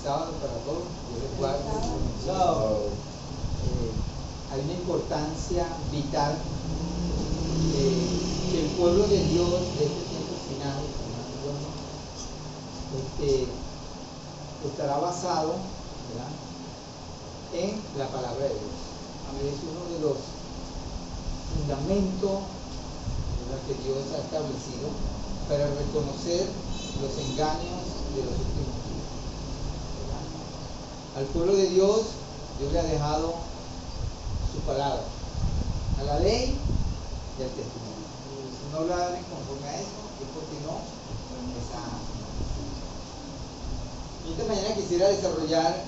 sábado para todos. Yo les guardo. Hay una importancia vital que el pueblo de Dios de este tiempo final, estará basado, ¿verdad?, en la palabra de Dios. Es uno de los fundamentos, ¿verdad?, que Dios ha establecido para reconocer los engaños de los últimos días, ¿verdad? Al pueblo de Dios le ha dejado su palabra, a la ley y al testimonio. Si no hablan conforme a eso, es porque no está. Y esta mañana quisiera desarrollar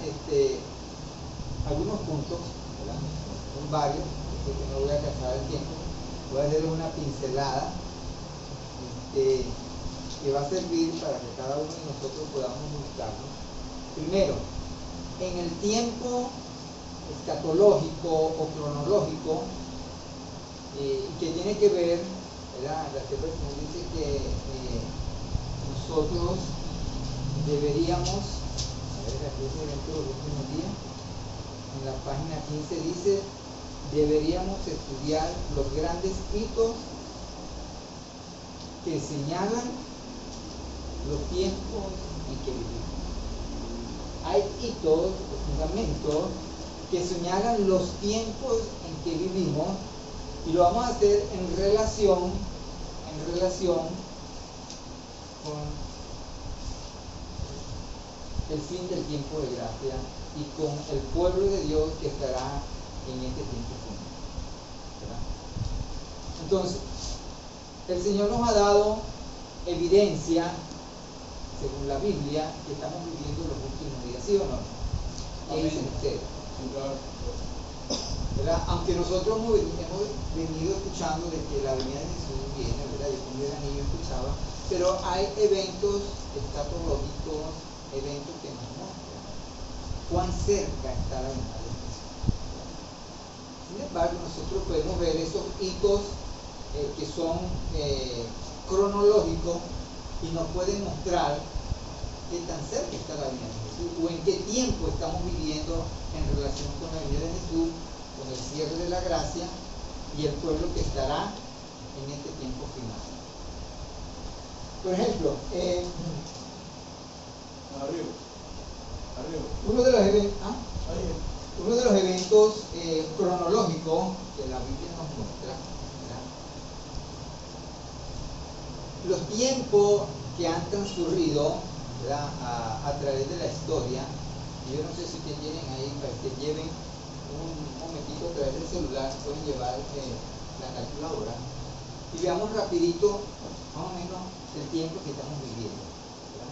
algunos puntos, ¿verdad? Son varios, que no voy a alcanzar el tiempo. Voy a hacer una pincelada que va a servir para que cada uno de nosotros podamos buscarlo. Primero, en el tiempo escatológico o cronológico, que tiene que ver, ¿verdad? La Señor dice que nosotros deberíamos, a ver, aquí es el evento de los últimos días, en la página 15 dice, deberíamos estudiar los grandes hitos que señalan los tiempos en que vivimos. Hay hitos o fundamentos que señalan los tiempos en que vivimos, y lo vamos a hacer en relación con el fin del tiempo de gracia y con el pueblo de Dios que estará en este tiempo final, ¿verdad? Entonces, el Señor nos ha dado evidencia, según la Biblia, que estamos viviendo los últimos días, ¿sí o no? ¿Qué dicen ustedes? ¿Verdad? Aunque nosotros hemos venido escuchando de que la venida de Jesús viene, ¿verdad? Yo cuando era niño escuchaba, pero hay eventos escatológicos, eventos que nos muestran cuán cerca está la venida de Jesús. Sin embargo, nosotros podemos ver esos hitos que son cronológicos y nos pueden mostrar qué tan cerca está la venida de Jesús o en qué tiempo estamos viviendo en relación con la venida de Jesús, con el cierre de la gracia y el pueblo que estará en este tiempo final. Por ejemplo, uno de los eventos cronológicos que la Biblia nos muestra, ¿verdad?, los tiempos que han transcurrido, ¿verdad?, a través de la historia. Yo no sé si ustedes tienen ahí, para que lleven un momentito a través del celular, pueden llevar la calculadora y veamos rapidito más o menos el tiempo que estamos viviendo, ¿verdad?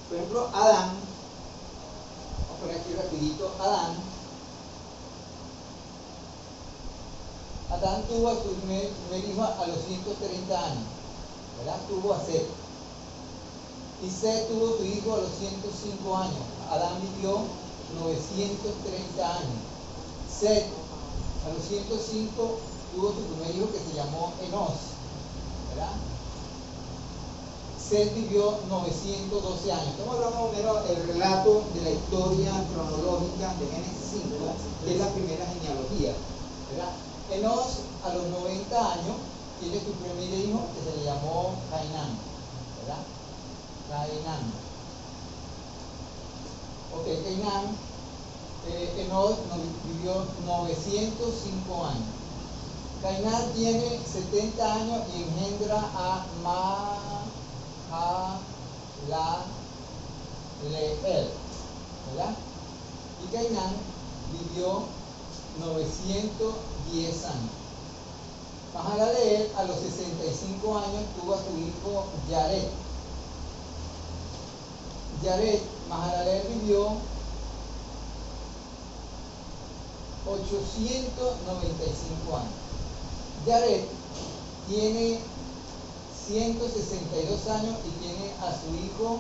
Por ejemplo, Adán, vamos a poner aquí rapidito, Adán tuvo a su primer hijo a los 130 años, ¿verdad? Tuvo a Set. Y Set tuvo su hijo a los 105 años. Adán vivió 930 años. Set a los 105 tuvo su primer hijo que se llamó Enos, ¿verdad? Set vivió 912 años. Estamos hablando más o menos el relato de la historia cronológica de Génesis 5, que es la primera genealogía, ¿verdad? Enos a los 90 años tiene su primer hijo que se le llamó Cainán, ¿verdad? Cainán. Ok, Cainán, Enos vivió 905 años. Cainán tiene 70 años y engendra a Mahalaleel, ¿verdad? Y Cainán vivió 910 años. Mahalaleel a los 65 años tuvo a su hijo Yared. Mahalaleel vivió 895 años. Yared tiene 162 años y tiene a su hijo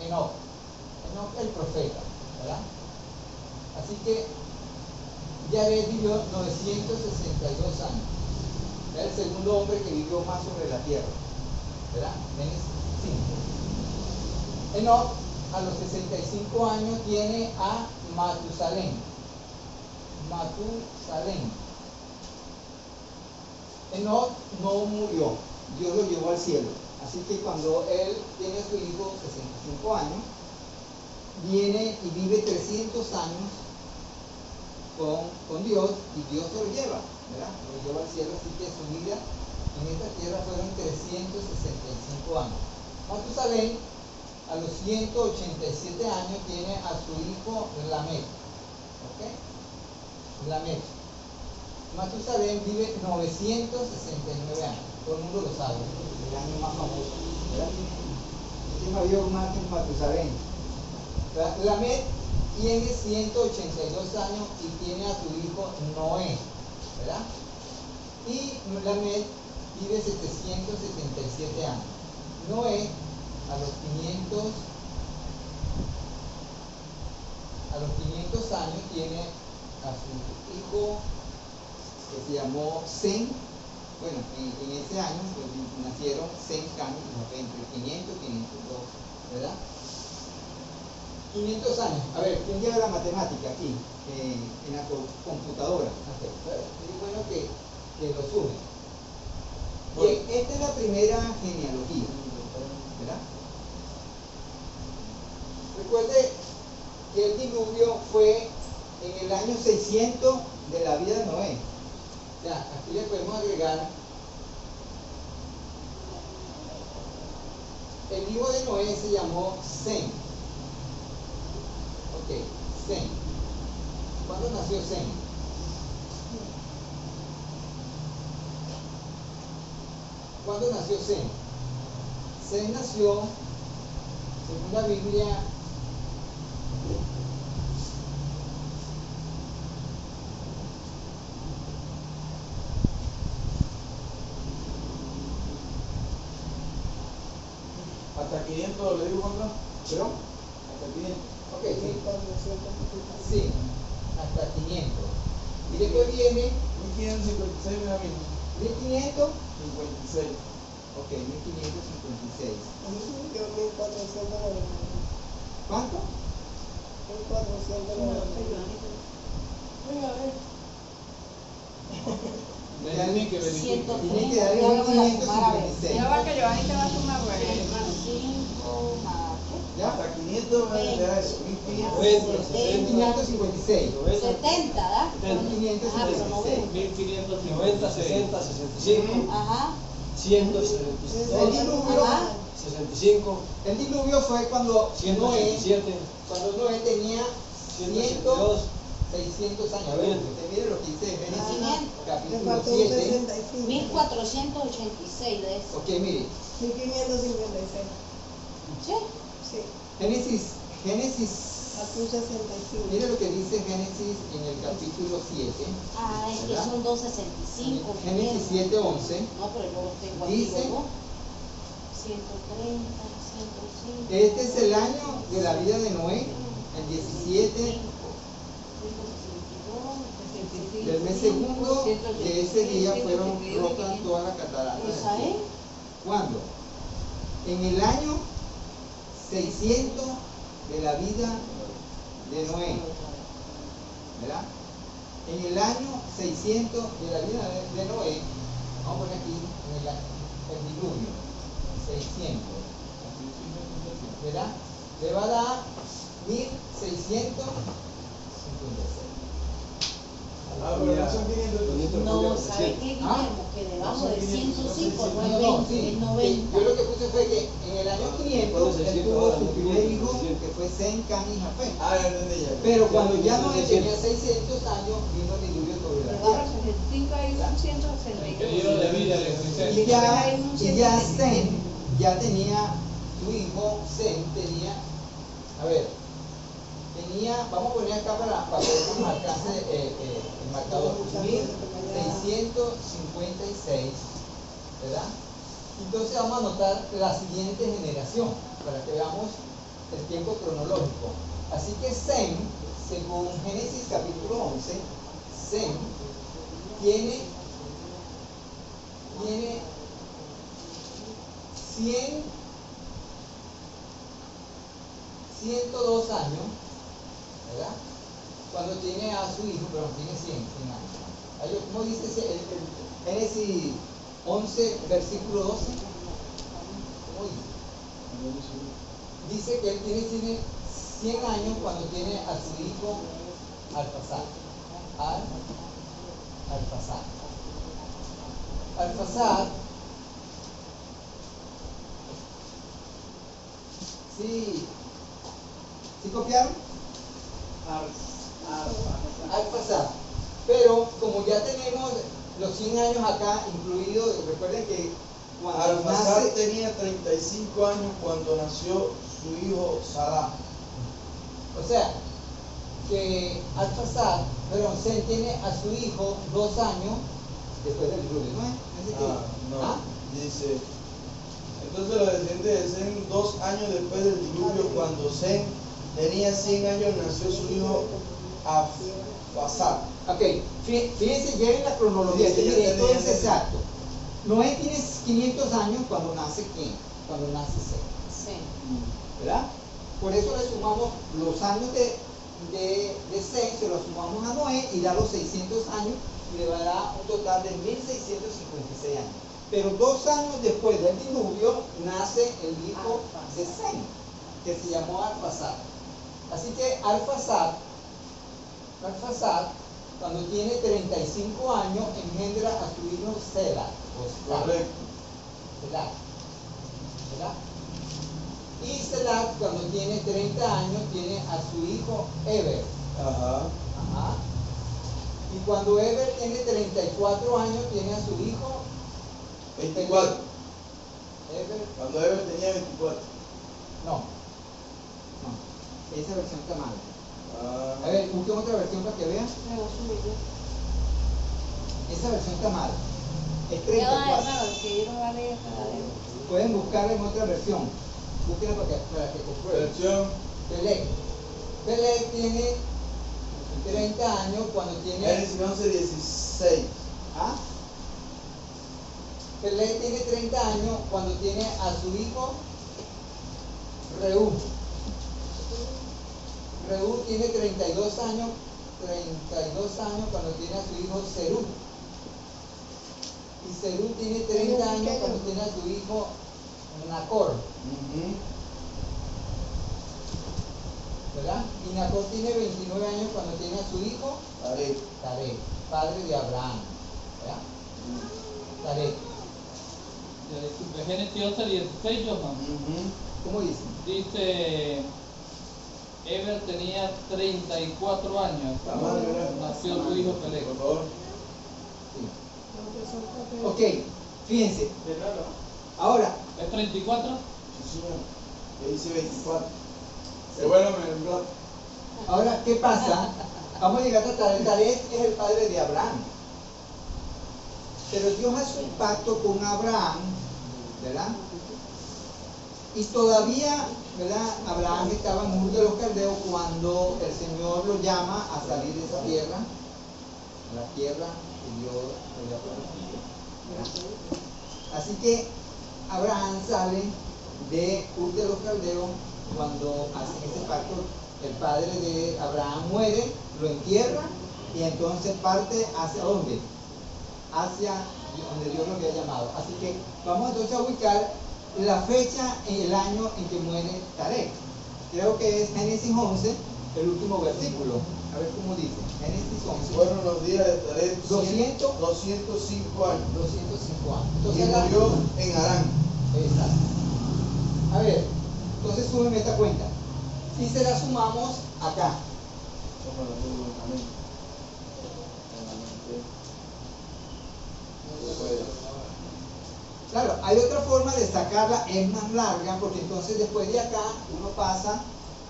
Enoc. Enoc el profeta, ¿verdad? Así que Yared vivió 962 años. Era el segundo hombre que vivió más sobre la tierra, ¿verdad? Génesis 5. Enoc a los 65 años tiene a Matusalén. Matusalén. Enoc no murió, Dios lo llevó al cielo. Así que cuando él tiene a su hijo 65 años, viene y vive 300 años con Dios, y Dios se lo lleva, ¿verdad? Lo lleva al cielo, así que su vida en esta tierra fueron 365 años. Matusalén a los 187 años tiene a su hijo Lamec. ¿Ok? Lamec. Matusalén vive 969 años. Todo el mundo lo sabe. El año más famoso. ¿Verdad? ¿Quién mayor más que Matusalén? Lamec tiene 182 años y tiene a su hijo Noé. ¿Verdad? Y Lamec vive 777 años. Noé a los 500 años tiene a su hijo que se llamó Sem. Bueno, en ese año pues, nacieron Sem, Cam y Jafet, entre 500 y 502, ¿verdad? 500 años. A ver, ¿quién lleva la matemática aquí? En la computadora. Es bueno que lo sume. Bien, esta es la primera genealogía, ¿verdad? Recuerde que el diluvio fue en el año 600 de la vida de Noé. O sea, aquí le podemos agregar el hijo de Noé se llamó Sem. Ok, Sem. ¿Cuándo nació Sem? ¿Cuándo nació Sem? Sem nació, según la Biblia, hasta 500, ¿le digo cuánto? ¿pero? Hasta 500. Ok, sí. Sí, hasta 500. Y después viene 1556, mira mismo. 1500. 56. Ok, 1556. Yo 1490. ¿Cuánto? 1490. Venga, a ver. Tiene que verificar. Tiene que dar 1556. Ya va que Giovanni te va a sumar, pues, hermano. 5 más. ¿Ya? Hasta 500 me da eso. 1556. 70, ¿da? 1556. 1590, 60, 65, Ajá. 176, El diluvio, Ajá. 65, el diluvio fue cuando Noé 177, tenía 182, 600 años. A ver, usted mire lo que dice Génesis, capítulo 7. 1486 de eso. Ok, mire, 1556. Sí. Sí. Génesis, Aquí 65. mire lo que dice Génesis en el capítulo 7. Ah, es que ¿verdad? son 265. Génesis 7:11. No, pero yo los tengo aquí. Dice, ¿no? 130, 105. este es el año de la vida de Noé, el 17 del mes segundo de ese día fueron rotas todas las cataratas. ¿Esa es? ¿Cuándo? En el año 600 de la vida de Noé, ¿verdad? En el año 600 de la vida de Noé, vamos a poner aquí el diluvio, 600, ¿verdad? Le va a dar 1656. Ah, pero no son 500. No, ¿sabe qué, Guillermo? Que debajo de 105 no es 20, sí. es 90. Yo lo que puse fue que en el año 500 él tuvo su primer hijo, que fue Sem, Cam y Jafet. Ah, ya entendí ya. Pero cuando ya Noé tenía 600 años, vino el diluvio sobre la Debajo tierra. de 65 hay un el periodo de 162. vida del existente. Y ya Sem ya tenía su hijo, Sem tenía, a ver, vamos a poner acá para que nos alcance el marcador, 1656, ¿verdad? Entonces vamos a anotar la siguiente generación para que veamos el tiempo cronológico. Así que Sem, según Génesis capítulo 11, Sem tiene 100 102 años, ¿verdad? Cuando tiene a su hijo, pero tiene 100 años. Ahí, ¿cómo dice el Génesis 11, versículo 12? ¿Cómo dice? Dice que él tiene 100 años cuando tiene a su hijo Arphaxad. Arphaxad. ¿Sí copiaron? Arphaxad. Pero como ya tenemos los 100 años acá incluidos, recuerden que cuando Arphaxad nace, tenía 35 años cuando nació su hijo Sará. o sea, que Arphaxad, perdón, Sem tiene a su hijo 2 años después del diluvio, ¿no es? No, dice. Entonces los descendientes de Sem, 2 años después del diluvio, cuando Sem tenía 100 años, nació su hijo Arphaxad. Ok, fíjense ya en la cronología, Sí, mire, esto es entendí. exacto. Noé tiene 500 años cuando nace ¿quién? Cuando nace Sem, Sí. ¿verdad? Por eso le sumamos los años de Sem, se los sumamos a Noé y da los 600 años y le va a dar un total de 1656 años. Pero 2 años después del diluvio nace el hijo de Sem, que se llamó Arphaxad. Así que Arphaxad, cuando tiene 35 años, engendra a su hijo Sela. Correcto. ¿Verdad? Y Selah, cuando tiene 30 años, tiene a su hijo Eber. Ajá. Ajá. Y cuando Eber tiene 34 años, tiene a su hijo 24. Eber. Cuando Eber tenía 24. No. Esa versión está mal. Ah. A ver, busquen otra versión para que vean. Luego sube yo. Esa versión está mal. Es Ya va, 34. hermano, que yo no va a leer cada vez. Pueden buscarla en otra versión. Búsquenla para que comprueben. Versión. Peleg tiene 30 años cuando tiene. Génesis 11, 16. ¿Ah? Peleg tiene 30 años cuando tiene a su hijo Reú. Reú tiene 32 años cuando tiene a su hijo Serú. Y Serú tiene 30 años cuando tiene a su hijo Nacor. ¿Verdad? Y Nacor tiene 29 años cuando tiene a su hijo Tarek, padre de Abraham. ¿Verdad? Tarek. Génesis 11, 16, Johan. ¿Cómo dice? Dice, Eber tenía 34 años Está mal, ¿verdad? nació su hijo Peleg. Por favor. Sí. Ok, fíjense. Ahora, ¿Es 34? Sí, señor. Que dice 24. Devuélvame el blog. ahora, ¿qué pasa? Vamos a llegar a Tarek. Tarek es el padre de Abraham. Pero Dios hace un pacto con Abraham, ¿verdad? Y todavía, ¿verdad? Abraham estaba en Ur de los Caldeos cuando el Señor lo llama a salir de esa tierra, la tierra que Dios le había prometido, ¿verdad? Así que Abraham sale de Ur de los Caldeos cuando hacen ese pacto. El padre de Abraham muere, lo entierra y entonces parte hacia ¿dónde? Hacia donde Dios lo había llamado. Así que vamos entonces a ubicar la fecha en el año en que muere Tarek. Creo que es Génesis 11, el último versículo. A ver cómo dice. Génesis 11. Fueron los días de Tarek 200. 205 años. 205 años. Y Entonces, murió en Harán. exacto. A ver, entonces súbeme esta cuenta. Si se la sumamos acá, claro, hay otra forma de sacarla, es más larga, porque entonces después de acá uno pasa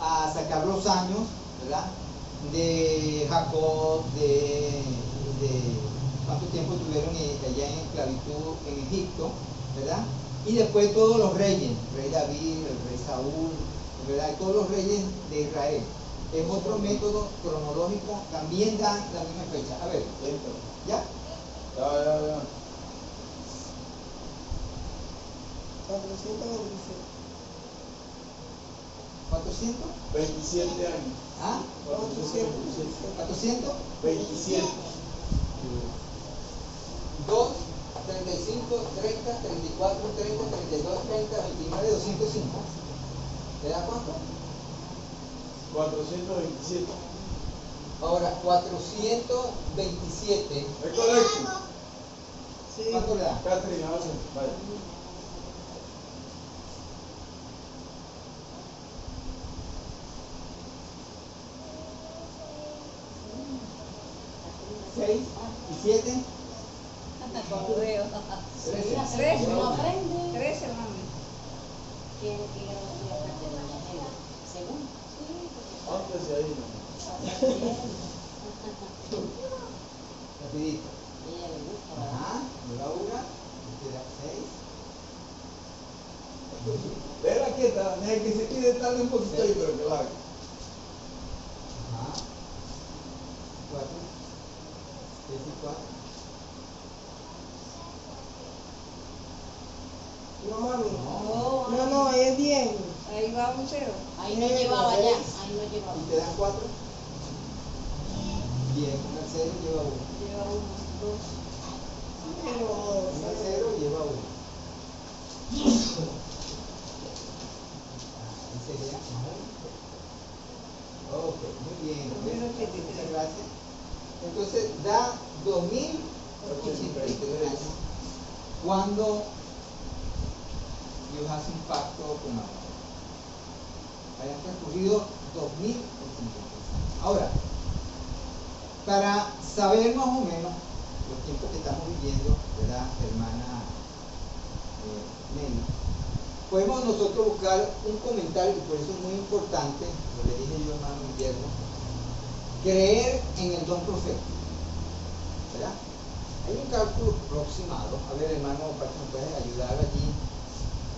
a sacar los años, ¿verdad? De Jacob, de cuánto tiempo tuvieron allá en esclavitud en Egipto, ¿verdad? Y después todos los reyes, el rey David, el rey Saúl, ¿verdad? Y todos los reyes de Israel. Es otro método cronológico, también da la misma fecha. A ver, ¿ya? Ya. 426. 400. 27 años. ¿Ah? 427. 400. 27. 2, 35, 30, 34, 30, 32, 30, 29, 205. ¿Te da cuánto? 427. Ahora, 427. ¿Es correcto? ¿Cuánto le da? Catherine, avance. Vaya. ¿6 y 7? Como veo. 13. 13. No aprende. 13, mami. Quiere que yo no estoy aparte de la regla. Según. Antes de ahí, Rapidito. Ella le gusta, ¿verdad? Ajá, lleva una, queda 6. Déjala quieta, deja que se quede tarde un poquito ahí, pero que la haga. Ajá. 4. 3 y 4. No, mami. No. No, ahí es 10. Ahí va un 0. Ahí no llevaba ya. Ahí no llevaba. ¿Y te dan 4? Bien, con el 0 lleva 1. Lleva 1, 2. Pero. Con el 0 lleva 1. Ahí sería más 1. Ok, muy bien. Muchas gracias. Entonces da 2083 años cuando Dios hace un pacto con Abraham. Hayan transcurrido 2083. Ahora, para saber más o menos los tiempos que estamos viviendo, ¿verdad, hermana Nelly? Podemos nosotros buscar un comentario, y por eso es muy importante, lo le dije yo, hermano Guillermo, creer en el don profético, ¿verdad? Hay un cálculo aproximado, a ver, hermano, para que me puedas ayudar allí,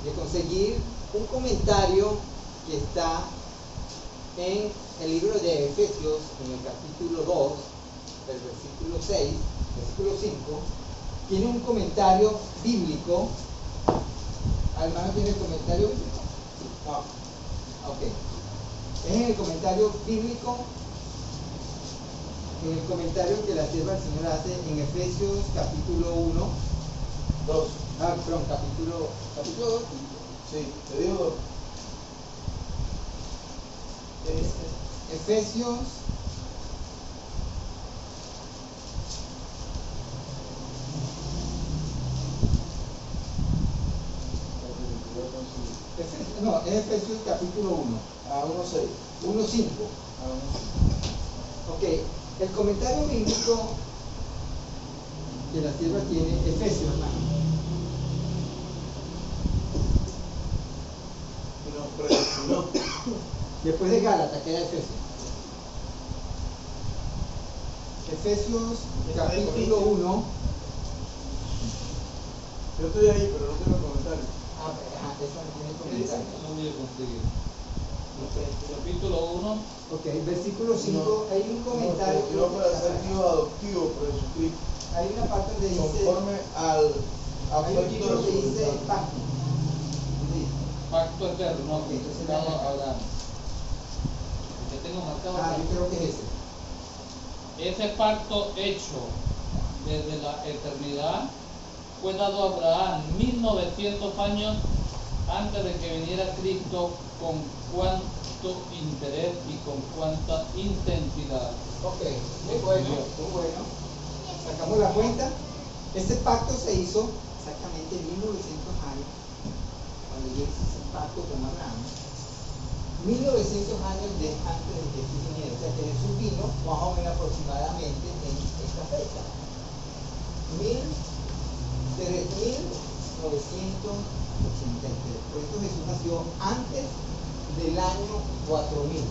de conseguir un comentario que está en el libro de Efesios, en el capítulo 2, el versículo 6, versículo 5, tiene un comentario bíblico. ¿Hermano tiene el comentario bíblico? No. Ok. Es en el comentario bíblico, en el comentario que la sierva del Señor hace en Efesios capítulo 1, 2. perdón, capítulo 2. Sí, te digo 2. Efesios no, es Efesios capítulo 1, A 1.6. 1.5. Ok, el comentario bíblico que la sierva tiene, Efesios, hermano. Y nos predestinó. Después de Gálatas queda Efesios. Efesios capítulo 1. Yo estoy ahí, pero no tengo comentarios. Eso no tiene comentario. No voy a conseguir. Capítulo 1. Ok, versículo 5, hay un comentario. No para ser hijos adoptivos por Jesucristo, Hay una parte donde dice. conforme al Hay un afecto título de que su dice voluntad. pacto. ¿Dónde dice? Pacto eterno. Ok, entonces Estamos dale. hablando. El que tengo marcado Yo aquí. creo que es ese. Ese pacto hecho desde la eternidad fue dado a Abraham 1900 años antes de que viniera Cristo, con cuánto interés y con cuánta intensidad. Ok, muy bueno, muy bueno. Sacamos la cuenta. Este pacto se hizo exactamente 1900 años, cuando Dios hizo un pacto con Abraham. 1900 años antes de que Jesús viniera. O sea que Jesús vino más o menos aproximadamente en esta fecha. 3983. Por eso Jesús nació antes del año 4000.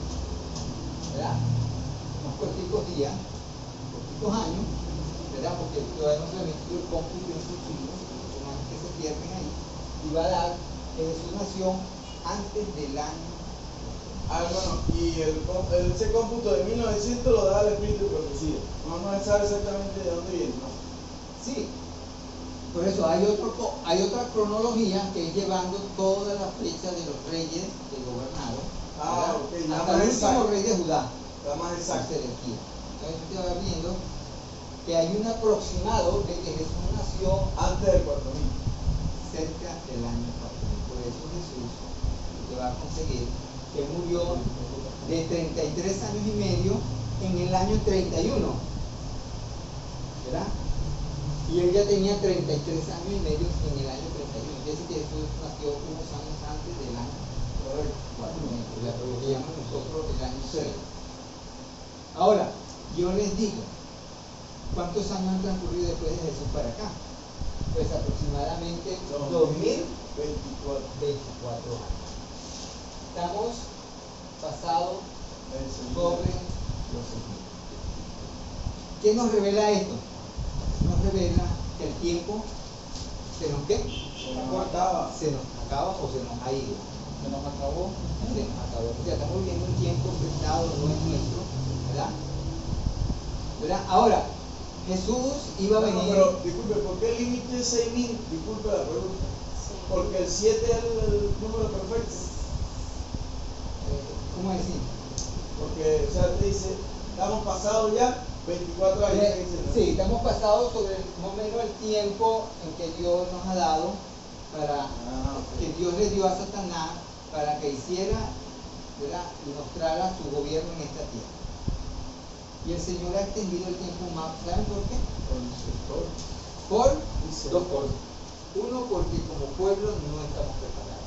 ¿Verdad? Unos corticos días, corticos años, ¿verdad? Porque todavía no se ha metido el cómputo en sus hijos, son años que se pierden ahí, y va a dar que Jesús nació antes del año. Bueno, y ese cómputo de 1900 lo da el Espíritu de Profecía. No se sabe exactamente de dónde viene, ¿no? Sí, por eso hay otra cronología que es llevando todas las fechas de los reyes que gobernaron, Ah, ok, la hasta más el último exacta. rey de Judá, La más exacta. Sedequías. Entonces usted va viendo que hay un aproximado de que Jesús nació Antes del 4000. cerca del año 4000. Por eso Jesús te va a conseguir que murió de 33 años y medio en el año 31, ¿verdad? Y él ya tenía 33 años y medio en el año 31. Quiere decir que Jesús nació unos años antes del año 4000, lo que llamamos nosotros el año 0. Ahora, yo les digo, ¿cuántos años han transcurrido después de Jesús para acá? Pues aproximadamente 2024 años. Estamos pasados sobre los 6000. ¿Qué nos revela esto? Nos revela que el tiempo se nos ¿qué? Cortaba. Se nos acaba o se nos ha ido. Se nos acabó. Se nos acabó. O sea, estamos viviendo un tiempo prestado, no es nuestro, ¿verdad? ¿Verdad? Ahora, Jesús iba a No, venir. pero disculpe, ¿por qué el límite es 6000? Disculpe la pregunta. Porque el 7 es el número perfecto. ¿Cómo decir? Porque, o sea, te dice, estamos pasados ya 24 años. que dice, ¿no? Sí, estamos pasados sobre más o menos el tiempo en que Dios nos ha dado para Ah, ok. que Dios le dio a Satanás para que hiciera, ¿verdad? Y mostrara su gobierno en esta tierra. Y el Señor ha extendido el tiempo más. ¿Saben por qué? Con el sector. Por Dice. dos cosas. Uno, porque como pueblo no estamos preparados.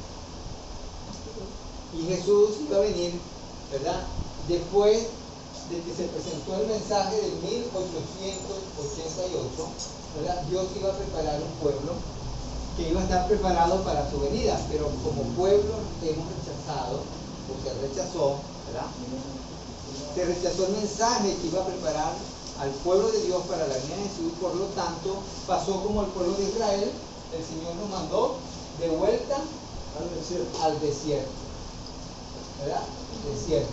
Y Jesús iba a venir, ¿verdad? Después de que se presentó el mensaje de 1888, ¿verdad? Dios iba a preparar un pueblo que iba a estar preparado para su venida, pero como pueblo hemos rechazado, o se rechazó, ¿verdad? Se rechazó el mensaje que iba a preparar al pueblo de Dios para la venida de Jesús, por lo tanto, pasó como el pueblo de Israel, el Señor nos mandó de vuelta Al desierto. al desierto, ¿verdad? Desierto.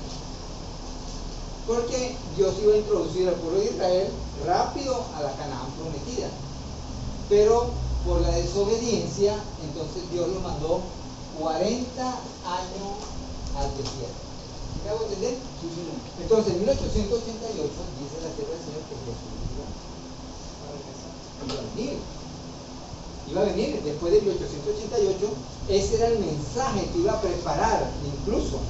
Porque Dios iba a introducir al pueblo de Israel rápido a la Canaán prometida, pero por la desobediencia, entonces Dios lo mandó 40 años al desierto. ¿Me hago entender? Sí, señor. Entonces, en 1888 dice la sierva del Señor que Jesús iba a venir. Iba a venir después de 1888. Ese era el mensaje que iba a preparar. Incluso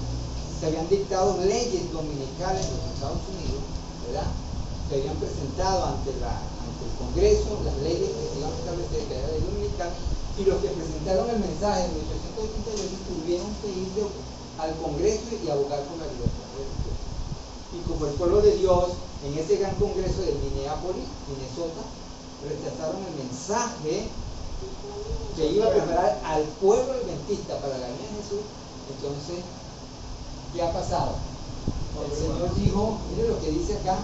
se habían dictado leyes dominicales en los Estados Unidos, ¿verdad? Se habían presentado ante el Congreso las leyes que se iban a establecer, que era la ley dominical, y los que presentaron el mensaje en 1888 tuvieron que ir al Congreso y abogar por la libertad religiosa. Y como el pueblo de Dios en ese gran congreso de Minneapolis, Minnesota, rechazaron el mensaje que iba a preparar al pueblo adventista para la venida de Jesús, entonces, ¿qué ha pasado? El Señor dijo, mire lo que dice acá,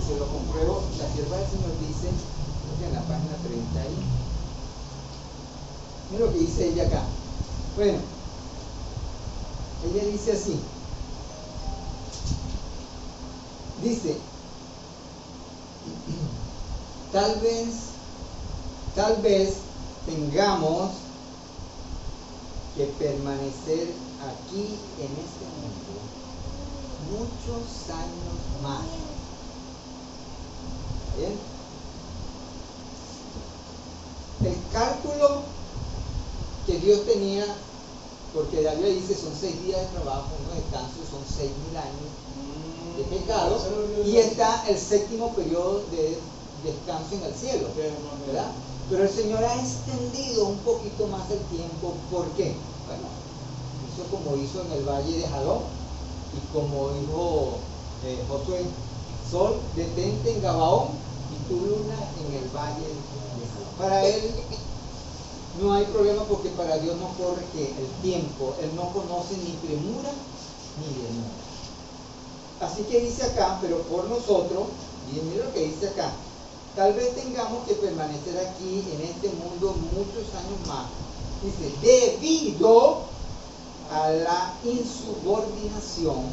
se lo compruebo, la sierva del Señor dice, creo que en la página 30 ahí, mire lo que dice ella acá. Bueno, ella dice así, dice, tal vez tengamos que permanecer aquí en este mundo muchos años más. ¿Bien? El cálculo que Dios tenía, porque la Biblia dice son 6 días de trabajo, uno descanso, son 6.000 años de pecado, y está el séptimo periodo de descanso en el cielo, ¿verdad? Pero el Señor ha extendido un poquito más el tiempo. ¿Por qué? Bueno, hizo como hizo en el valle de Jalón, y como dijo Josué, sol, detente en Gabaón y tu luna en el valle de Jalón. Para él no hay problema, porque para Dios no corre que el tiempo, él no conoce ni premura ni demora. Así que dice acá, pero por nosotros, y mira lo que dice acá, tal vez tengamos que permanecer aquí en este mundo muchos años más. Dice, debido a la insubordinación,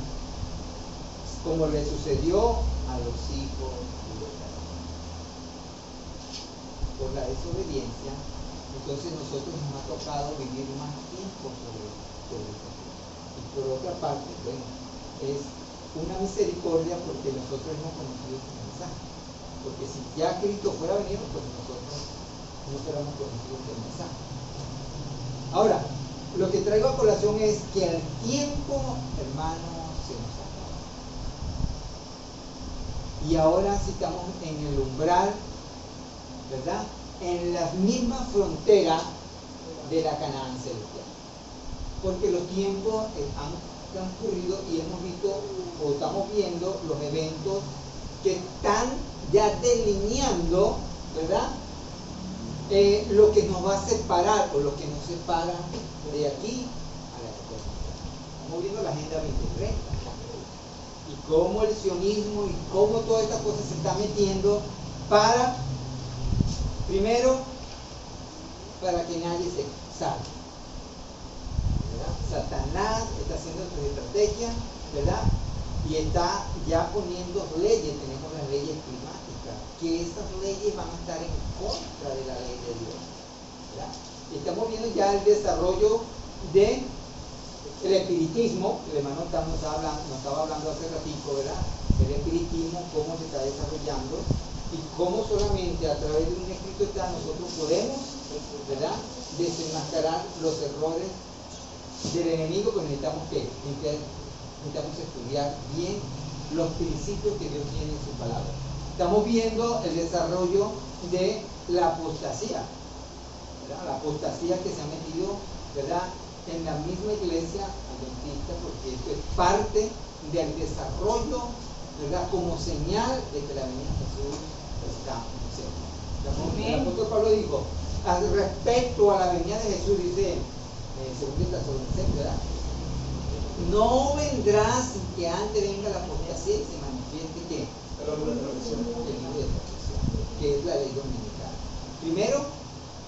como le sucedió a los hijos de Israel. Por la desobediencia, entonces nosotros nos ha tocado vivir más tiempo sobre esta tierra. ¿Y por otra parte, bueno, es una misericordia porque nosotros hemos conocido este mensaje. Porque si ya Cristo fuera venido, pues nosotros no fuéramos conocidos este mensaje. Ahora, lo que traigo a colación es que al tiempo, hermano, se nos acaba. Y ahora sí estamos en el umbral, ¿verdad? En la misma frontera de la Canaán celestial. Porque los tiempos han transcurrido y hemos visto, o estamos viendo, los eventos que están ya delineando, ¿verdad? Lo que nos va a separar, o lo que nos separa de aquí a la eternidad. Estamos viendo la Agenda 2030. Y cómo el sionismo y cómo todas estas cosas se están metiendo para, primero, para que nadie se salve. ¿Verdad? Satanás está haciendo sus estrategias, ¿verdad? Y está ya poniendo leyes. Tenemos las leyes climáticas, que esas leyes van a estar en contra de la ley de Dios, ¿verdad? Y estamos viendo ya el desarrollo de el espiritismo, que el hermano nos estaba hablando hace ratito, ¿verdad? El espiritismo, cómo se está desarrollando y cómo solamente a través de un escrito está nosotros podemos, ¿verdad?, desenmascarar los errores del enemigo, pero necesitamos que necesitamos estudiar bien los principios que Dios tiene en su palabra. Estamos viendo el desarrollo de la apostasía, ¿verdad? La apostasía que se ha metido, ¿verdad?, en la misma iglesia adventista, porque esto es parte del desarrollo, ¿verdad?, como señal de que la venida de Jesús está cerca. El apóstol Pablo dijo, respecto a la venida de Jesús, dice, según Tesalonicenses, ¿verdad?, no vendrá sin que antes venga la apostasía y se manifieste que el libro de transgresión, que es la ley dominicana. Primero,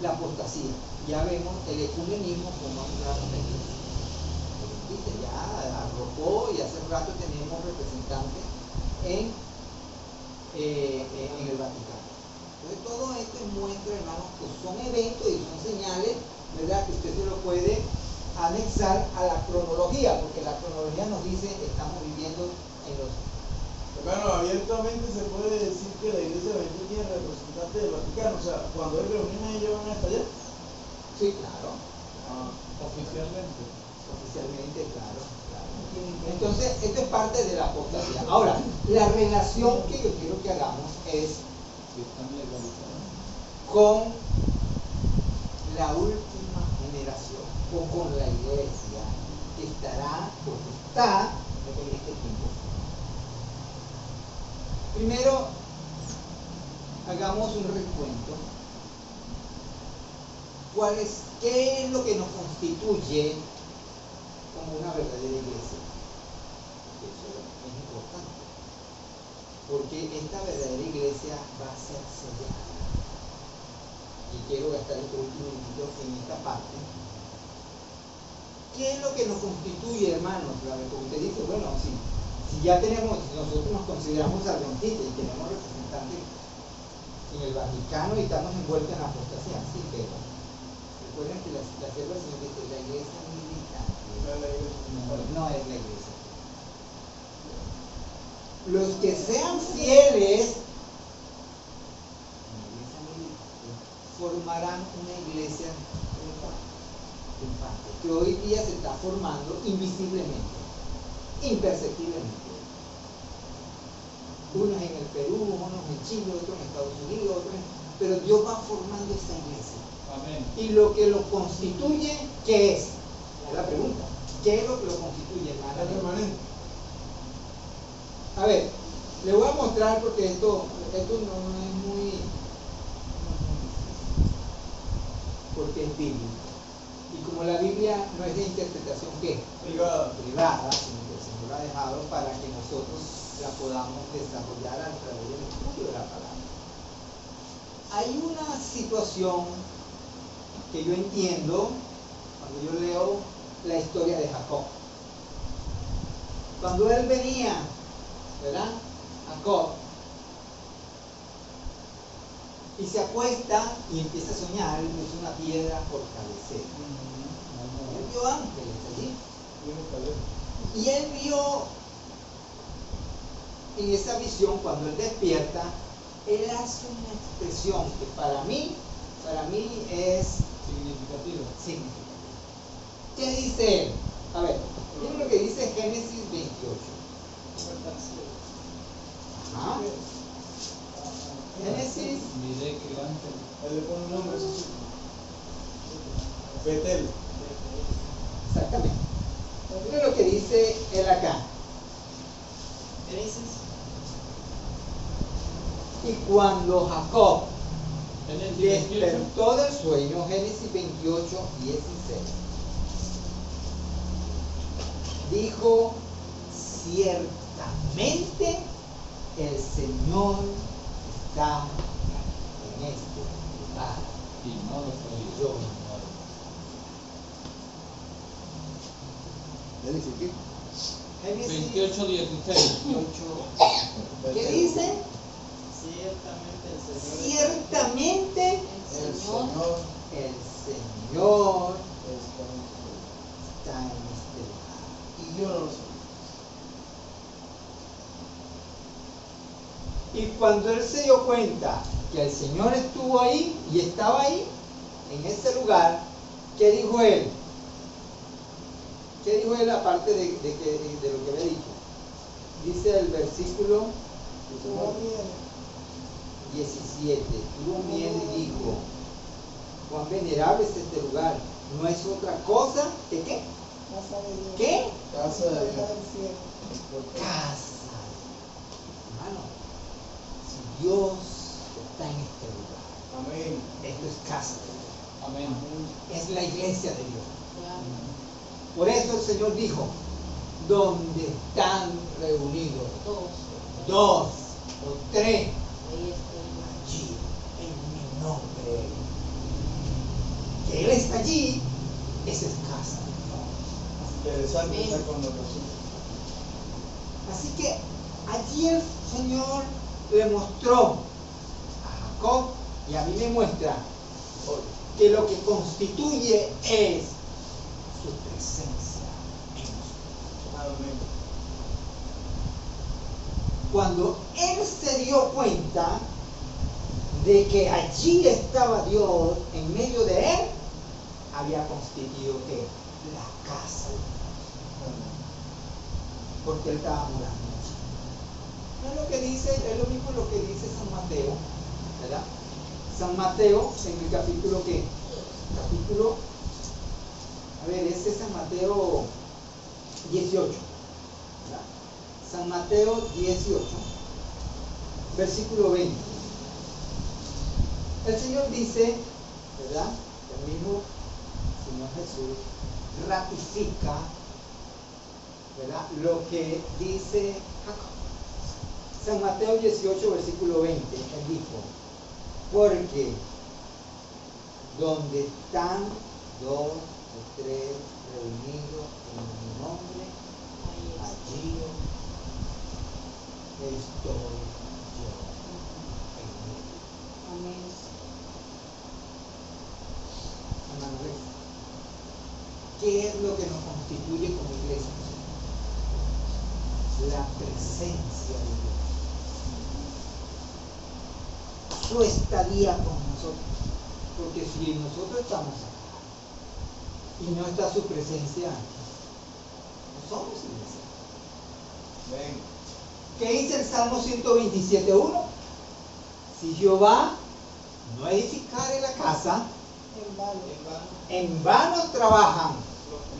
la apostasía. Ya vemos el ecumenismo como una iglesia. Ya arrojó y hace rato tenemos representantes en el Vaticano. Entonces todo esto muestra, hermanos, que son eventos y son señales, ¿verdad?, que usted se lo puede anexar a la cronología, porque la cronología nos dice que estamos viviendo en los... Hermano, abiertamente se puede decir que la iglesia adventista tiene representantes del Vaticano, o sea, cuando hay reuniones ellos van a estar allá. Sí, claro. Oficialmente. Oficialmente, claro. Entonces, esto es parte de la apostasía. Ahora, la relación que yo quiero que hagamos es con la última generación, o con la iglesia que estará, o que está en este tiempo. Primero, hagamos un recuento. ¿Qué es lo que nos constituye como una verdadera iglesia? Eso es importante, porque esta verdadera iglesia va a ser sellada. Y quiero gastar estos últimos minutos en esta parte. ¿Qué es lo que nos constituye, hermanos? Porque usted dice, bueno, si ya tenemos, si nosotros nos consideramos adventistas y tenemos representantes en el Vaticano y estamos envueltos en la apostasía, sí, pero recuerden que la sierva del Señor dice, la iglesia militante no es la iglesia. Los que sean fieles en la iglesia militante formarán una iglesia triunfante, que hoy día se está formando invisiblemente, imperceptiblemente. Unos en el Perú, unos en Chile, otros en Estados Unidos, pero Dios va formando esta iglesia. Amén. Y lo que lo constituye, ¿qué es? Es la pregunta. ¿Qué es lo que lo constituye, hermano? Permanente. A ver, le voy a mostrar porque esto no es muy porque es bíblico. Y como la Biblia no es de interpretación, ¿qué? Privada, Sino que el Señor la ha dejado para que nosotros la podamos desarrollar a través del estudio de la palabra. Hay una situación que yo entiendo cuando yo leo la historia de Jacob. Cuando él venía, ¿verdad?, Jacob, y se acuesta y empieza a soñar, él puso una piedra por cabecera. Él vio ángeles allí. Y él vio en esa visión, cuando él despierta, él hace una expresión que para mí es Significativo. significativa. ¿Qué dice él? A ver, miren lo que dice Génesis 28. Ajá. Génesis, Miré que el ángel. Él le pone un nombre, eso sí. Betel. exactamente. Miren lo que dice él acá. Y cuando Jacob Génesis 28. despertó del sueño, Génesis 28, 16, dijo: ciertamente el Señor está en este lugar. Y no lo Y sabía. yo ignoro. ¿Dice qué? Génesis 28, 16. 28. ¿Qué dice? Ciertamente El El Señor Señor el Señor está en está en este lugar. y yo no lo sé. Y cuando él se dio cuenta que el Señor estuvo ahí y estaba ahí, en ese lugar, ¿qué dijo él? ¿Qué dijo él aparte de lo que había dicho? Dice el versículo Tuvo miedo. 17, tuvo miedo y dijo: cuán venerable es este lugar, no es otra cosa que ¿qué? Casa de Dios. ¿Qué? Casa de Puerta Dios. del cielo. Casa. Hermano, si Dios está en este lugar, Amén. esto es casa de Dios, Amén. es la iglesia de Dios. ya, Por eso el Señor dijo: donde están reunidos dos. dos o tres Ahí estoy. allí en mi nombre, que Él está allí, esa es casa. Interesante Amén. esa connotación. Así que allí el Señor le mostró a Jacob y a mí me muestra que lo que constituye es su presencia en nosotros. Amén. Cuando él se dio cuenta de que allí estaba Dios en medio de él, había constituido que la casa de Dios, porque él estaba morando allí. No es lo que dice, es lo mismo lo que dice San Mateo, ¿verdad? San Mateo en el capítulo ¿qué? Capítulo, a ver, ese es San Mateo 18, ¿verdad? San Mateo 18, versículo 20. El Señor dice, ¿verdad? El mismo Señor Jesús ratifica, ¿verdad?, lo que dice Jacob. San Mateo 18, versículo 20, él dijo: porque donde están dos o tres reunidos en mi nombre, Ahí está. allí estoy yo en medio. Amén. Hermano, ¿qué es lo que nos constituye como iglesia? La presencia de Dios, su estadía con nosotros. Porque si nosotros estamos acá y no está su presencia, no somos iglesia. Amén. ¿Qué dice el Salmo 127.1? Si Jehová no edificare la casa, En vano. en vano trabajan.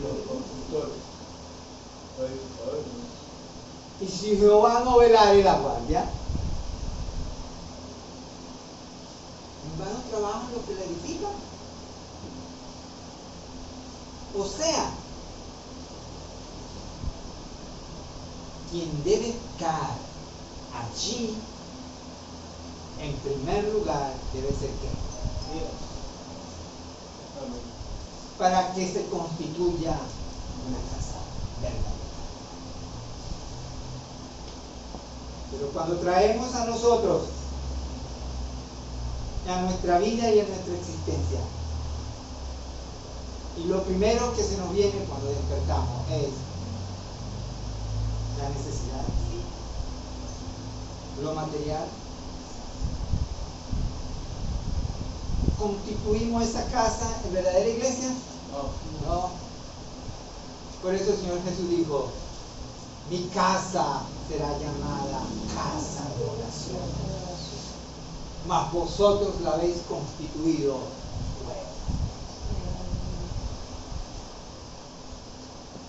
Los constructores. Los edificadores. Y si Jehová no velare la guardia, en vano trabajan los que la edifican. O sea, quien debe estar allí, en primer lugar, debe ser ¿qué? Dios. Amén. Para que se constituya una casa verdadera. Pero cuando traemos a nosotros, a nuestra vida y a nuestra existencia, y lo primero que se nos viene cuando despertamos es: lo material. ¿Constituimos esa casa en verdadera iglesia? No. No. Por eso el Señor Jesús dijo, mi casa será llamada casa de oración, mas vosotros la habéis constituido cueva.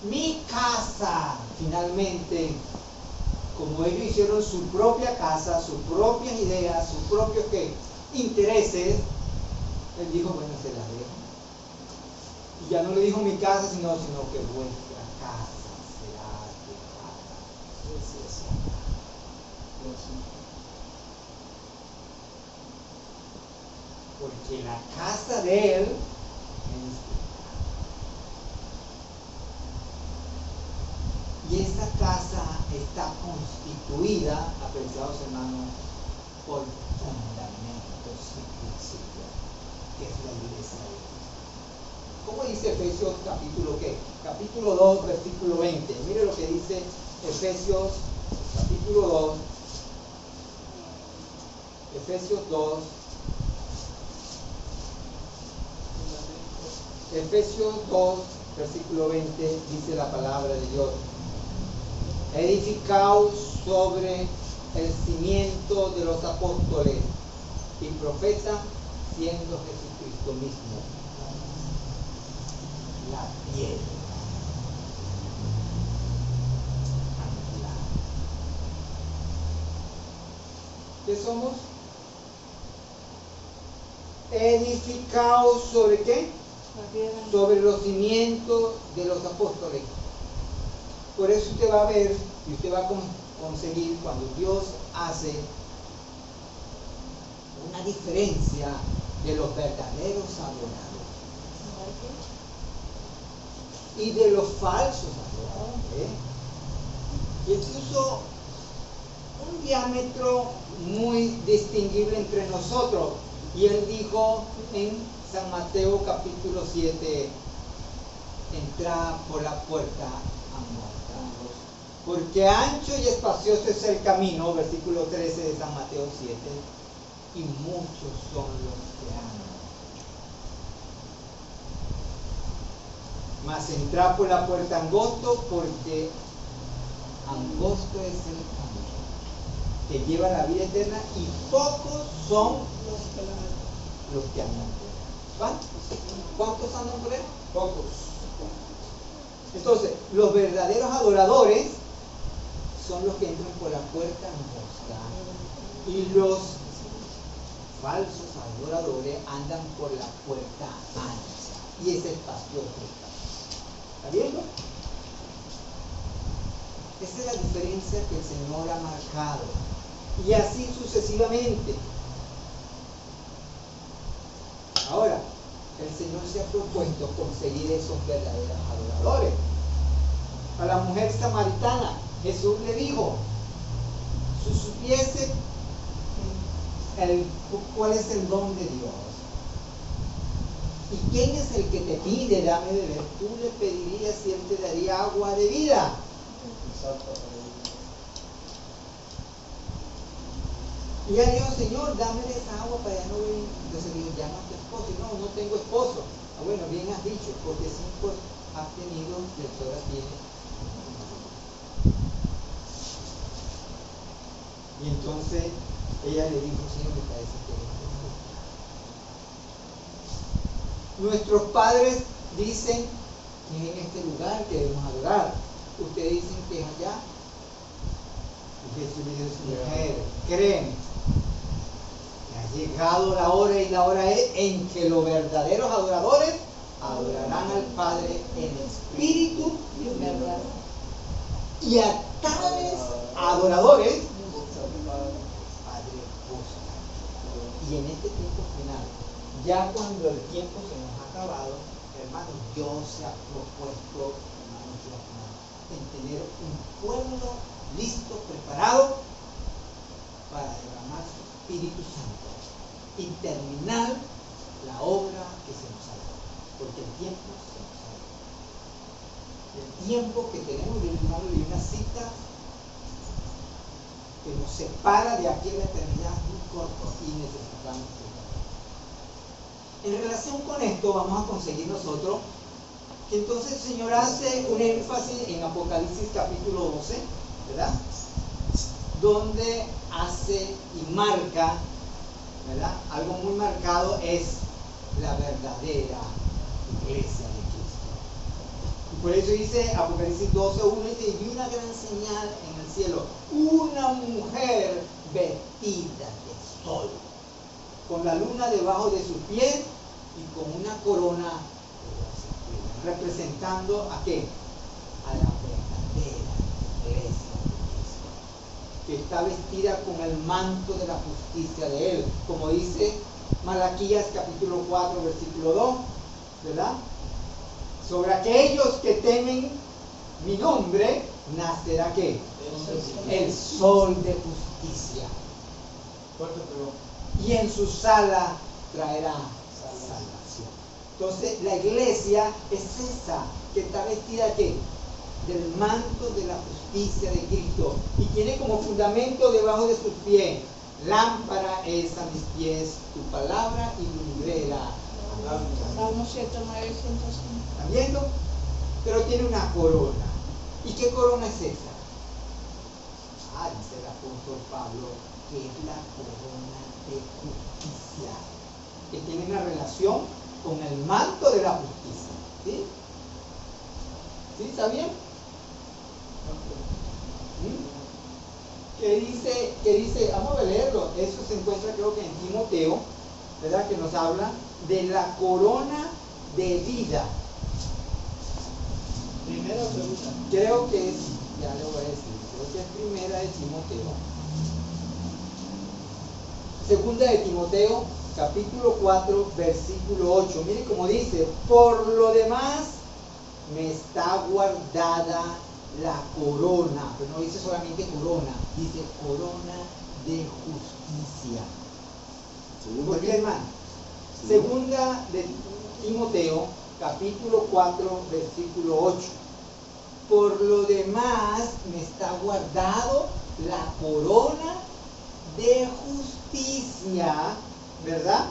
Mi casa, finalmente, como ellos hicieron su propia casa, sus propias ideas, sus propios intereses, él dijo, bueno, se la dejo. Y ya no le dijo mi casa, sino que vuestra casa será dejada. Porque la casa de él es y esa casa está constituida, apreciados hermanos, por fundamentos y principios, que es la iglesia de Dios. ¿Cómo dice Efesios capítulo qué? Capítulo 2, versículo 20. Mire lo que dice Efesios capítulo 2. Efesios 2. Efesios 2, versículo 20, dice la palabra de Dios. Edificaos sobre el cimiento de los apóstoles y profetas, siendo Jesucristo mismo la piedra angular. ¿Qué somos? Edificaos sobre ¿qué? Sobre los cimientos de los apóstoles. Por eso usted va a ver y usted va a conseguir cuando Dios hace una diferencia de los verdaderos adoradores y de los falsos adoradores. Y él puso un diámetro muy distinguible entre nosotros. Y él dijo en San Mateo capítulo 7, entrad por la puerta angosta, porque ancho y espacioso es el camino, versículo 13 de San Mateo 7, y muchos son los que andan. Mas entrad por la puerta angosto, porque angosto es el camino que lleva a la vida eterna, y pocos son los que andan por él. ¿Cuántos andan por él? Pocos. Entonces, los verdaderos adoradores son los que entran por la puerta angosta, y los falsos adoradores andan por la puerta ancha, y es espacioso. ¿Está viendo? Esa es la diferencia que el Señor ha marcado, y así sucesivamente. Ahora, el Señor se ha propuesto conseguir esos verdaderos adoradores. A la mujer samaritana, Jesús le dijo, si supiese cuál es el don de Dios, y quién es el que te pide, dame de beber, tú le pedirías y él te daría agua de vida. Exacto. Y ella dijo, Señor, dame esa agua para ya no beber. Entonces dijo, llama a tu esposo. Y no tengo esposo. Ah, bueno, bien has dicho, porque 5 has tenido y ahora tienes. Y entonces ella le dijo, Señor, me parece que eres tú. Nuestros padres dicen que es en este lugar que debemos adorar. Ustedes dicen que es allá. Y Jesús le dijo, mujer, créeme, ha llegado la hora, y la hora es en que los verdaderos adoradores adorarán al Padre en espíritu y en verdad. Y a tales adoradores, Padre busca. Y en este tiempo final, ya cuando el tiempo se nos ha acabado, hermanos, Dios se ha propuesto, en tener un pueblo listo, preparado para derramar su Espíritu Santo y terminar la obra que se nos ha dado, porque el tiempo se nos ha dado. El tiempo que tenemos de una cita que nos separa de aquella eternidad muy corto y necesitamos que. En relación con esto vamos a conseguir nosotros que entonces el Señor hace un énfasis en Apocalipsis capítulo 12, ¿verdad? Donde hace y marca, ¿verdad? Algo muy marcado es la verdadera iglesia de Cristo. Y por eso dice Apocalipsis 12:1, dice, y vi una gran señal en el cielo, una mujer vestida de sol, con la luna debajo de sus pies y con una corona representando a qué? A la verdadera iglesia de Cristo, que está vestida con el manto de la justicia de Él, como dice Malaquías capítulo 4 versículo 2, ¿verdad? Sobre aquellos que temen mi nombre nacerá ¿qué? El sol de justicia, y en su sala traerá salvación. Entonces la iglesia es esa que está vestida ¿qué? Del manto de la justicia de Cristo, y tiene como fundamento debajo de sus pies: lámpara es a mis pies tu palabra y lumbrera. Salmo 109, 105. ¿Están viendo? Pero tiene una corona. ¿Y qué corona es esa? Dice el apóstol Pablo, que es la corona de justicia, que tiene una relación con el manto de la justicia. ¿Sí? ¿Sí? ¿Está bien? ¿Qué dice? Vamos a leerlo. Eso se encuentra creo que en Timoteo, ¿verdad? Que nos habla de la corona de vida. Primera o segunda. Creo que es, ya le voy a decir, creo que es primera de Timoteo. Segunda de Timoteo, capítulo 4, versículo 8. Mire cómo dice: por lo demás me está guardada la corona. Pero no dice solamente corona, dice corona de justicia. ¿Por qué, hermano? Segunda de Timoteo, capítulo 4, versículo 8. Por lo demás me está guardado la corona de justicia, ¿verdad?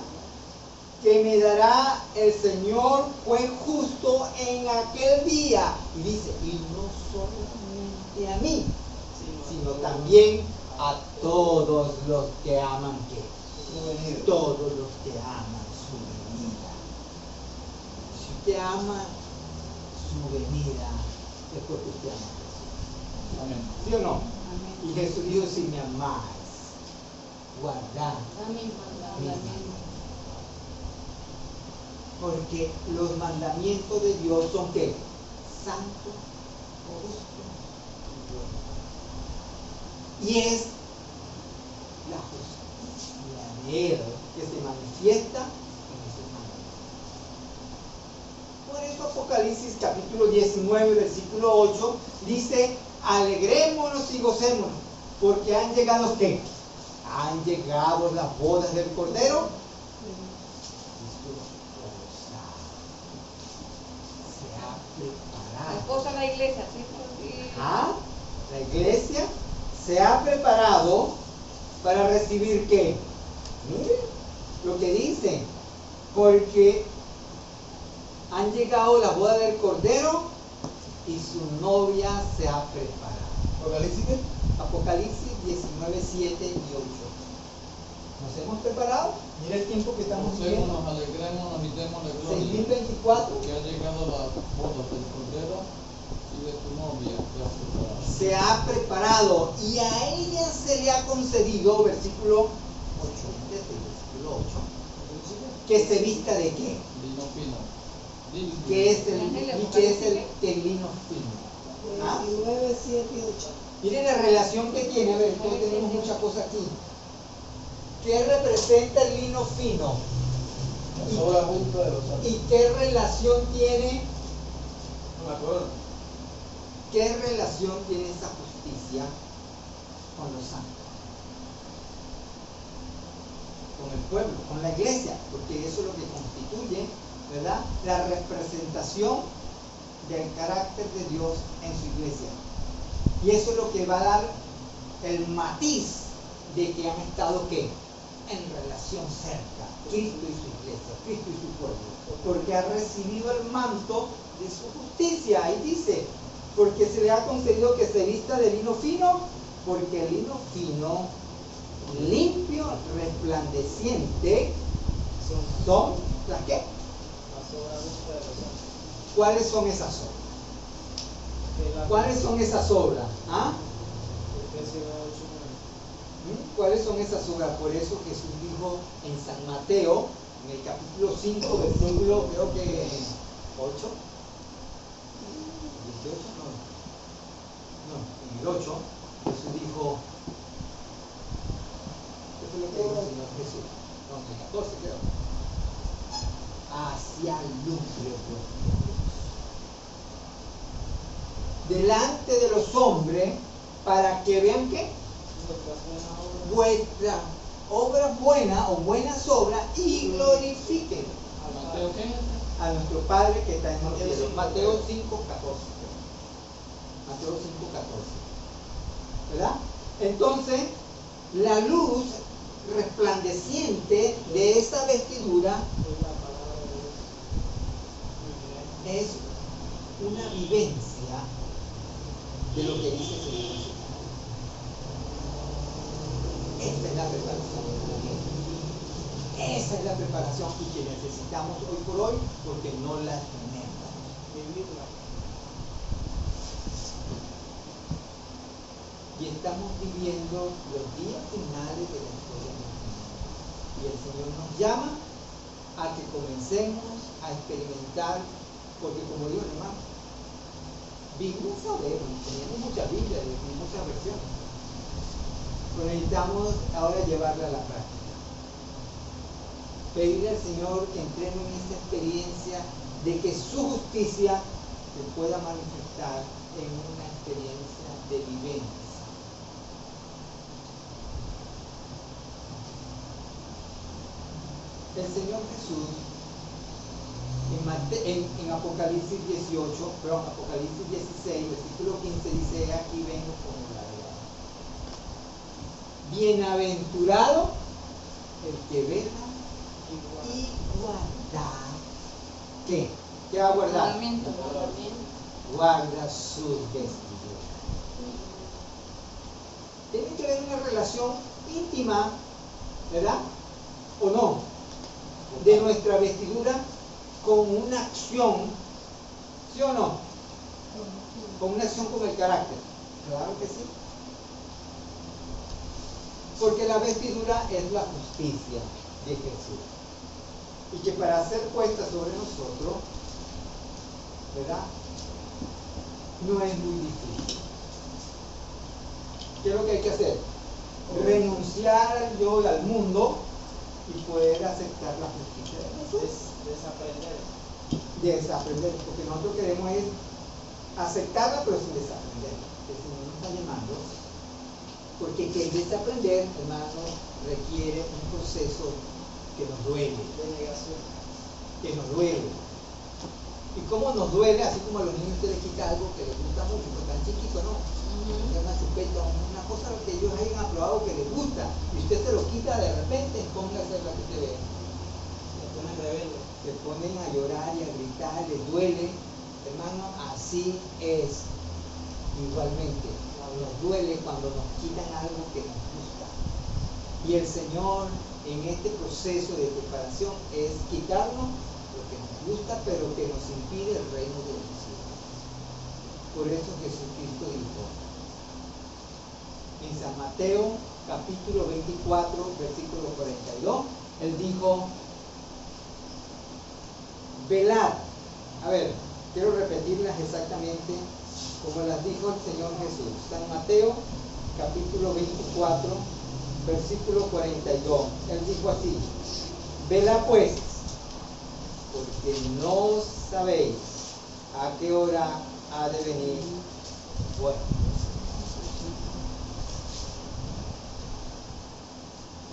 Que me dará el Señor juez justo en aquel día. Y dice, y no solamente a mí, sino también a todos los que aman ¿qué? Todos los que aman su venida. Si usted ama su venida, es porque usted ama a Jesús. Amén. ¿Sí o no? Amén. Y Jesús dijo, si me amáis, guardad Amén. mis mandamientos. Porque los mandamientos de Dios son ¿qué? Santo, justo y bueno. Y es la justicia de Él que se manifiesta en esos mandamientos. Por eso Apocalipsis capítulo 19, versículo 8 dice, alegrémonos y gocémonos, porque han llegado ¿qué? Han llegado las bodas del Cordero. La esposa de la iglesia, ¿sí? La iglesia se ha preparado para recibir ¿qué? Miren lo que dice, porque han llegado la boda del Cordero y su novia se ha preparado. ¿Apocalipsis qué? Apocalipsis 19, 7 y 8. ¿Nos hemos preparado? Mira el tiempo que estamos viviendo. Gocémonos, alegrémonos y démosle gloria, 6024. que ha llegado la boda del Cordero y de tu novia que ha preparado. Se ha preparado y a ella se le ha concedido, versículo 8, versículo 8, que se vista de qué? Lino fino. Que es el lino fino. 19, 7 y 8. Miren la relación que tiene, a ver, entonces tenemos muchas cosas aquí. ¿Qué representa el lino fino? La sola junta de los santos. ¿Y qué relación tiene? No me acuerdo. ¿Qué relación tiene esa justicia con los santos? Con el pueblo, con la iglesia, porque eso es lo que constituye, ¿verdad? La representación del carácter de Dios en su iglesia. Y eso es lo que va a dar el matiz de que han estado ¿qué? En relación cerca, Cristo y su iglesia, Cristo y su pueblo, porque ha recibido el manto de su justicia. Ahí dice, porque se le ha concedido que se vista de lino fino, porque el lino fino, limpio, resplandeciente, son las ¿qué? ¿Cuáles son esas obras? ¿Cuáles son esas obras? ¿Ah? ¿Cuáles son esas obras? Por eso Jesús dijo en San Mateo, en el capítulo 5, versículo creo que 8, 18, no, en el 8, Jesús dijo, ¿qué fue lo que dijo el Señor Jesús? No, en el 14 creo. Hacia lumbre delante de los hombres, para que vean que vuestras obras buenas o buenas obras y glorifiquen ¿Mateo qué? a nuestro Padre que está en los cielos. Mateo 5:14. Mateo 5:14. ¿Verdad? Entonces, la luz resplandeciente de esa vestidura es una vivencia de lo que dice el Señor. Esta es la preparación. Esa es la preparación y que necesitamos hoy por hoy porque no la tenemos. Vivirla. Y estamos viviendo los días finales de la historia del Señor. Y el Señor nos llama a que comencemos a experimentar, porque como digo hermano, Biblia sabemos, tenemos muchas Biblias y muchas versiones. Pero necesitamos ahora llevarla a la práctica. Pedirle al Señor que entremos en esta experiencia de que su justicia se pueda manifestar en una experiencia de vivencia. El Señor Jesús en Apocalipsis 18, perdón, Apocalipsis 16, versículo 15 dice, aquí vengo con la verdad. Bienaventurado el que vela y guarda. ¿Qué? ¿Qué va a guardar? Mandamiento. Guarda sus vestiduras. Tiene que haber una relación íntima, ¿verdad? ¿O no? De nuestra vestidura con una acción, ¿sí o no? Con una acción con el carácter. Claro que sí. Porque la vestidura es la justicia de Jesús. Y que para ser puesta sobre nosotros, ¿verdad? No es muy difícil. ¿Qué es lo que hay que hacer? Renunciar al yo y al mundo y poder aceptar la justicia de Jesús. Desaprender, porque nosotros queremos es aceptarla pero sin desaprender. El Señor nos está llamando, porque que el desaprender, hermano, requiere un proceso que nos duele, que nos duele. Y cómo nos duele, así como a los niños se les quita algo que les gusta mucho, porque están chiquitos, ¿no? Una chupeta, una cosa que ellos hayan aprobado que les gusta, y usted se lo quita de repente, póngase la que te ve. Se ponen a llorar y a gritar, les duele. Hermano, así es. Igualmente, nos duele cuando nos quitan algo que nos gusta. Y el Señor, en este proceso de preparación, es quitarnos lo que nos gusta, pero que nos impide el reino de los cielos. Por eso Jesucristo dijo, en San Mateo, capítulo 24, versículo 42, Él dijo, velad. A ver, quiero repetirlas exactamente como las dijo el Señor Jesús. San Mateo, capítulo 24, versículo 42. Él dijo así, velad pues, porque no sabéis a qué hora ha de venir vuestro Señor.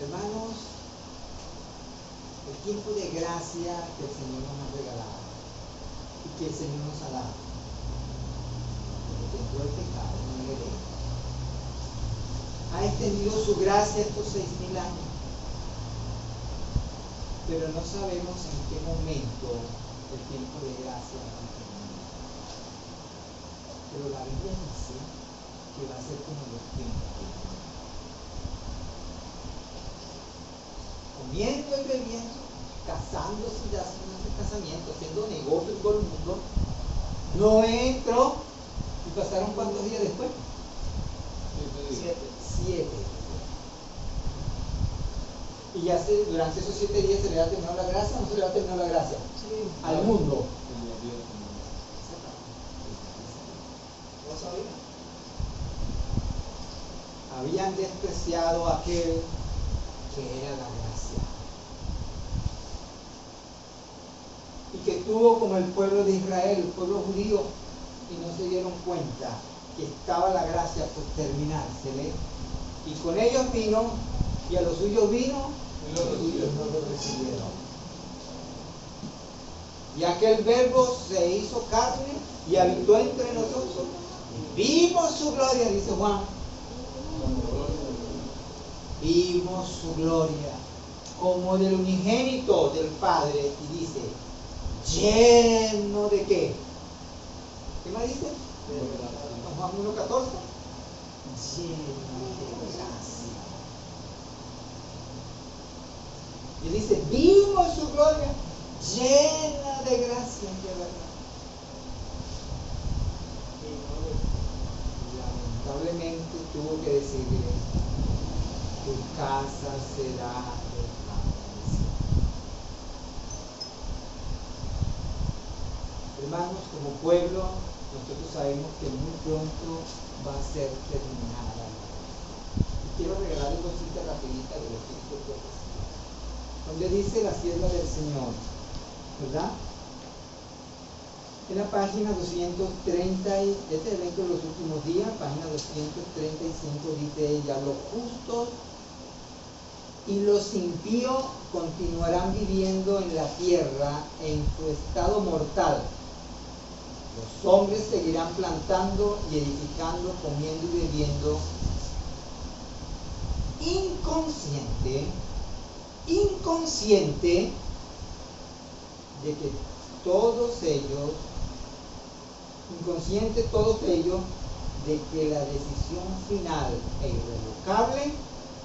Hermanos, el tiempo de gracia que el Señor nos ha regalado y que el Señor nos ha dado, porque entró el pecado en el Edén, extendido su gracia estos 6.000 años. Pero no sabemos en qué momento el tiempo de gracia va a terminar. Pero la Biblia dice que va a ser como los tiempos de Noé. Comiendo y bebiendo, casándose y haciendo casamiento, haciendo negocios con el mundo. Noé entró y pasaron ¿cuántos días después? 7. Y ya durante esos 7 días se le ha terminado la gracia o no se le ha terminado la gracia al mundo. ¿No sabía? Habían despreciado a aquel que era la gracia y que tuvo como el pueblo de Israel, el pueblo judío, y no se dieron cuenta que estaba la gracia por terminársele, y con ellos vino y a los suyos vino y los suyos no lo recibieron. Y aquel verbo se hizo carne y habitó entre nosotros y vimos su gloria, dice Juan. Vimos su gloria como del unigénito del Padre, y dice, lleno de ¿qué? ¿Qué más dice? Juan 1:14. Lleno de gracia. Y dice, vimos su gloria llena de gracia y de verdad. Y lamentablemente tuvo que decirle, tu casa será desvanecida. Hermanos, como pueblo, nosotros sabemos que muy pronto va a ser terminada. Y quiero regalarles dos citas rapiditas de los Espíritu Profecía, donde dice la sierva del Señor, ¿verdad? En la página 230, este es el evento de los últimos días, página 235, dice ella, los justos y los impíos continuarán viviendo en la tierra en su estado mortal. Los hombres seguirán plantando y edificando, comiendo y bebiendo, inconsciente de que todos ellos de que la decisión final e irrevocable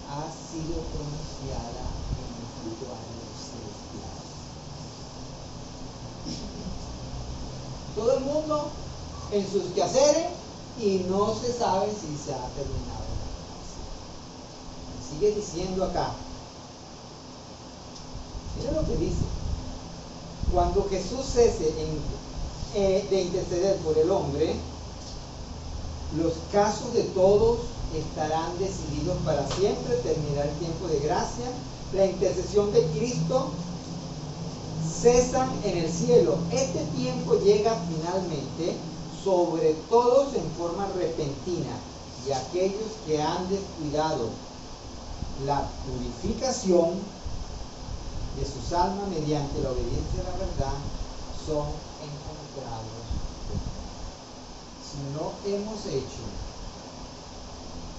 ha sido pronunciada en el santuario celestial. Todo el mundo en sus quehaceres y no se sabe si se ha terminado la gracia. Sigue diciendo acá. Mira lo que dice. Cuando Jesús cese de interceder por el hombre, los casos de todos estarán decididos para siempre, terminará el tiempo de gracia, la intercesión de Cristo cesan en el cielo. Este tiempo llega finalmente sobre todos en forma repentina, y aquellos que han descuidado la purificación de sus almas mediante la obediencia a la verdad son encontrados. Si no hemos hecho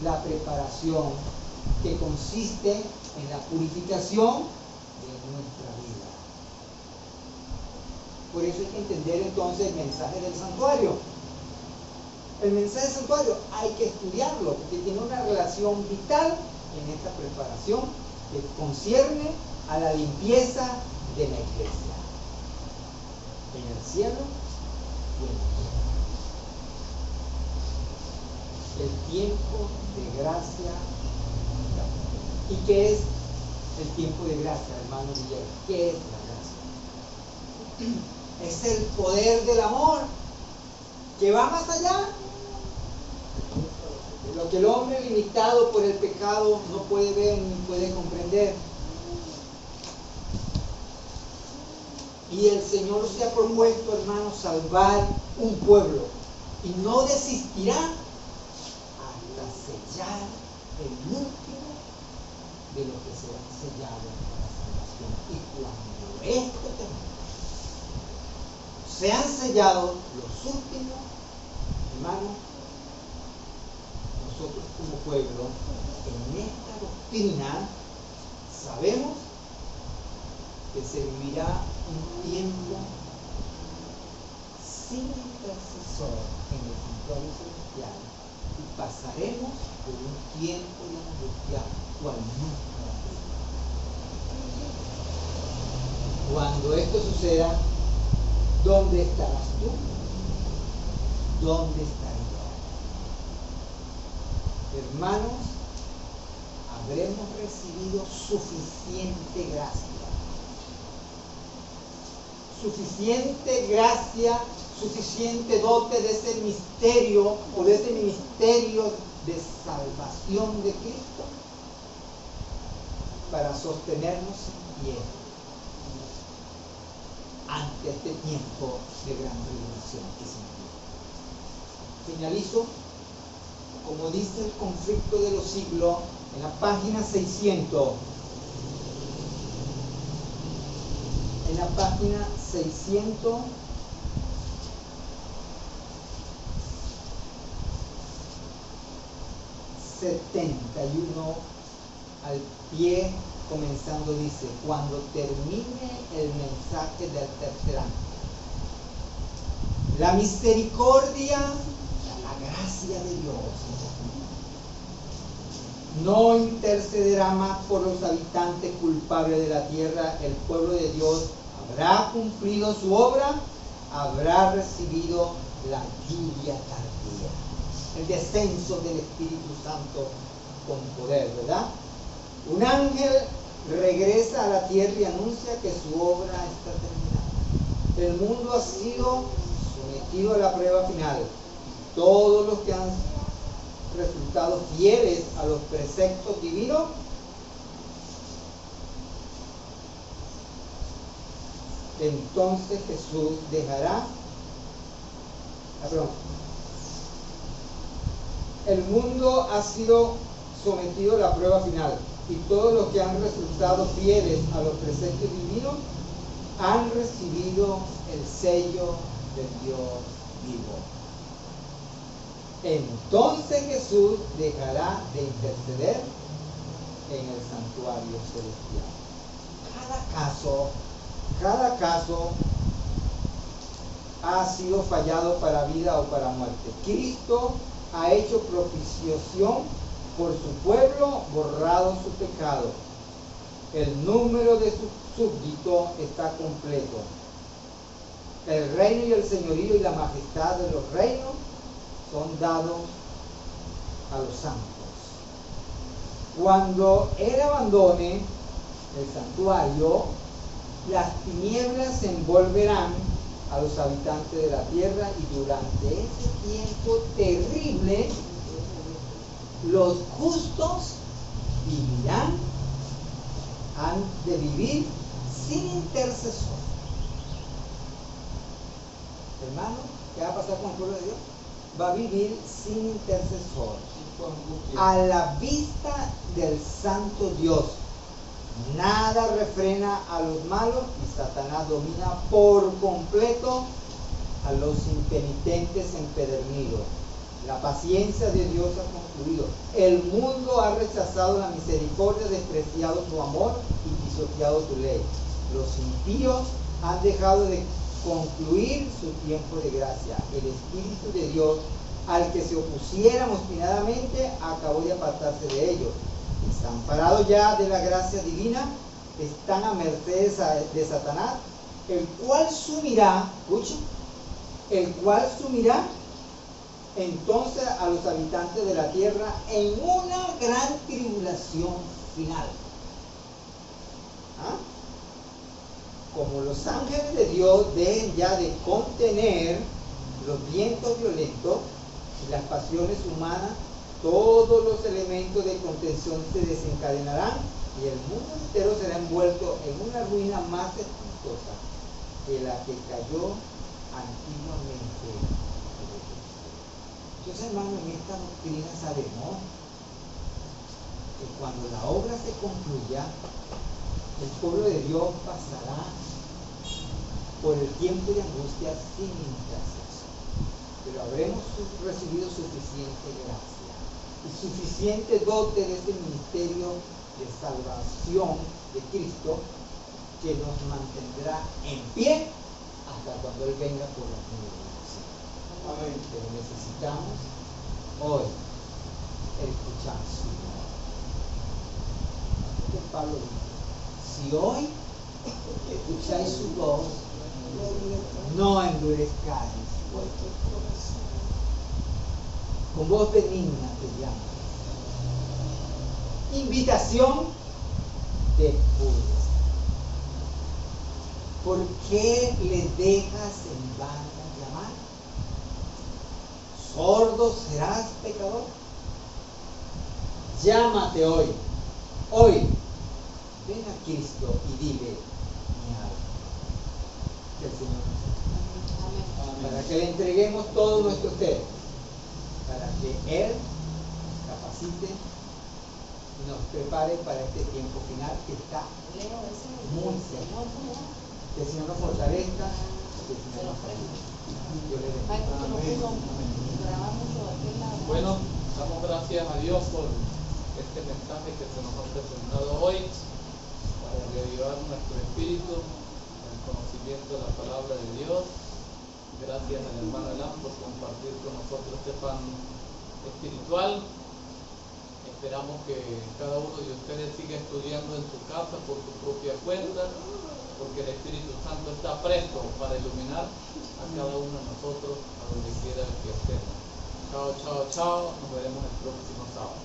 la preparación que consiste en la purificación de nuestra vida. Por eso hay que entender entonces el mensaje del santuario. El mensaje del santuario hay que estudiarlo porque tiene una relación vital en esta preparación que concierne a la limpieza de la iglesia en el cielo y en la tierra. El tiempo de gracia. ¿Y qué es el tiempo de gracia, hermano Guillermo? ¿Qué es la gracia? Es el poder del amor que va más allá de lo que el hombre limitado por el pecado no puede ver ni puede comprender. Y el Señor se ha propuesto, hermano, salvar un pueblo y no desistirá hasta sellar el último de los que serán sellados para salvación. Y cuando esto termine, sean sellados los últimos, hermano, nosotros como pueblo, en esta doctrina, sabemos que se vivirá un tiempo sin intercesor en el santuario celestial y pasaremos por un tiempo de angustia cual nunca antes. Cuando esto suceda, ¿dónde estarás tú? ¿Dónde estaré yo? Hermanos, habremos recibido suficiente gracia, suficiente dote de ese misterio o de ese ministerio de salvación de Cristo para sostenernos en pie ante este tiempo de gran tribulación que se viene. Finalizo, como dice el conflicto de los siglos, en la página 600. En la página 671 al pie comenzando dice: cuando termine el mensaje del tercer ángel, la misericordia, la gracia de Dios no intercederá más por los habitantes culpables de la tierra. El pueblo de Dios habrá cumplido su obra, habrá recibido la lluvia tardía, el descenso del Espíritu Santo con poder, ¿verdad? Un ángel regresa a la tierra y anuncia que su obra está terminada. El mundo ha sido sometido a la prueba final. Todos los que han resultado fieles a los preceptos divinos entonces Jesús dejará el mundo ha sido sometido a la prueba final y todos los que han resultado fieles a los preceptos divinos han recibido el sello del Dios vivo. Entonces Jesús dejará de interceder en el santuario celestial. Cada caso ha sido fallado para vida o para muerte. Cristo ha hecho propiciación por su pueblo, borrado su pecado. El número de sus súbditos está completo. El reino y el señorío y la majestad de los reinos son dados a los santos. Cuando Él abandone el santuario, las tinieblas se envolverán a los habitantes de la tierra y durante ese tiempo terrible los justos vivirán, han de vivir sin intercesor. Hermano, ¿qué va a pasar con el pueblo de Dios? Va a vivir sin intercesor, a la vista del santo Dios. Nada refrena a los malos y Satanás domina por completo a los impenitentes empedernidos. La paciencia de Dios ha concluido. El mundo ha rechazado la misericordia, despreciado su amor y pisoteado su ley. Los impíos han dejado de concluir su tiempo de gracia. El Espíritu de Dios, al que se opusieran obstinadamente, acabó de apartarse de ellos. Desamparados ya de la gracia divina, están a merced de Satanás, el cual sumirá, escuchen, el cual sumirá entonces a los habitantes de la tierra en una gran tribulación final. ¿Ah? Como los ángeles de Dios dejen ya de contener los vientos violentos y las pasiones humanas, todos los elementos de contención se desencadenarán y el mundo entero será envuelto en una ruina más espantosa que la que cayó antiguamente. Entonces, hermano, en esta doctrina sabemos que cuando la obra se concluya, el pueblo de Dios pasará por el tiempo de angustia sin intercesión, pero habremos recibido suficiente gracia y suficiente dote de este ministerio de salvación de Cristo que nos mantendrá en pie hasta cuando Él venga por las nubes. Amén. Pero necesitamos hoy escuchar su voz. Porque Pablo dice, si hoy escucháis su voz, no endurezcáis vuestro corazón. Con voz benigna te llamo. Invitación de puro. ¿Por qué le dejas en vano llamar? ¿Sordo serás, pecador? Llámate hoy. Hoy. Ven a Cristo y dile mi alma. Que el Señor nos ayude. Para que le entreguemos todo nuestro ser. Para que Él nos capacite y nos prepare para este tiempo final que está muy cerca. Que el Señor nos fortalezca, que el Señor nos ayude. Yo le bendiga. Bueno, damos gracias a Dios por este mensaje que se nos ha presentado hoy para reavivar nuestro espíritu, el conocimiento de la palabra de Dios. Gracias al hermano Elam por compartir con nosotros este pan espiritual. Esperamos que cada uno de ustedes siga estudiando en su casa por su propia cuenta, porque el Espíritu Santo está presto para iluminar a cada uno de nosotros a donde quiera que estemos. Chao, chao, chao. Nos veremos el próximo sábado.